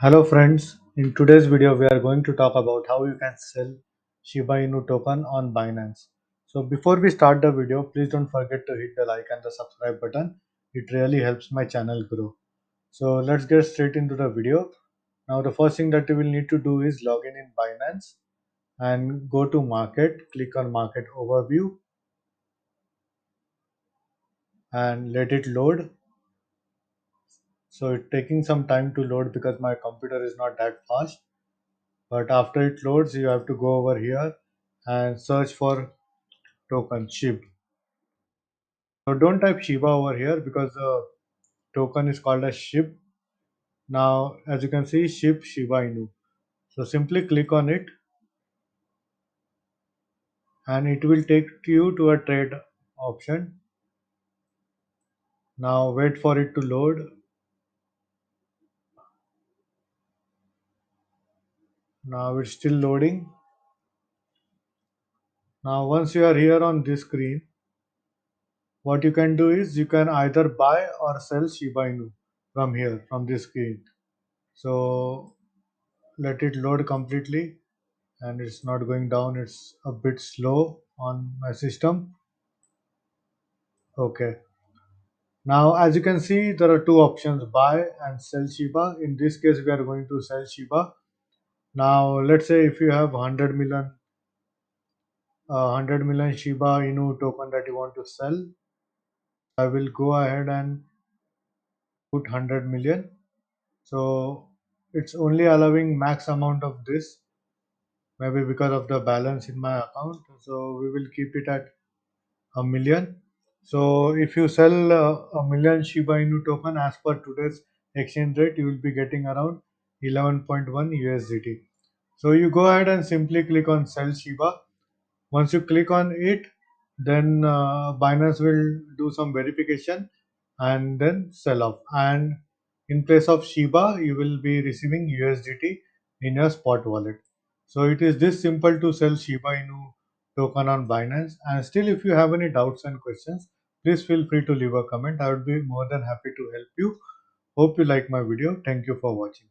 Hello friends, in today's video we are going to talk about how you can sell Shiba Inu token on Binance. So before we start the video, please don't forget to hit the like and the subscribe button. It really helps my channel grow. So let's get straight into the video. Now the first thing that you will need to do is log in Binance and go to market, click on market overview and let it load. So it's taking some time to load because my computer is not that fast. But after it loads, you have to go over here and search for token SHIB. So don't type Shiba over here because the token is called as SHIB. Now, as you can see, SHIB Shiba Inu. So simply click on it and it will take you to a trade option. Now wait for it to load. Now it's still loading. Now once you are here on this screen, what you can do is you can either buy or sell Shiba Inu from here, from this screen. So let it load completely and it's not going down. It's a bit slow on my system. Okay, now as you can see there are two options, buy and sell Shiba. In this case we are going to sell Shiba. Now let's say if you have 100 million Shiba Inu token that you want to sell, I will go ahead and put 100 million. So it's only allowing max amount of this, maybe because of the balance in my account, so we will keep it at a million. So if you sell a million Shiba Inu token as per today's exchange rate, you will be getting around 11.1 USDT. So you go ahead and simply click on sell Shiba. Once you click on it, then Binance will do some verification and then sell off. And in place of Shiba, you will be receiving USDT in your spot wallet. So it is this simple to sell Shiba Inu token on Binance. And still, if you have any doubts and questions, please feel free to leave a comment. I would be more than happy to help you. Hope you like my video. Thank you for watching.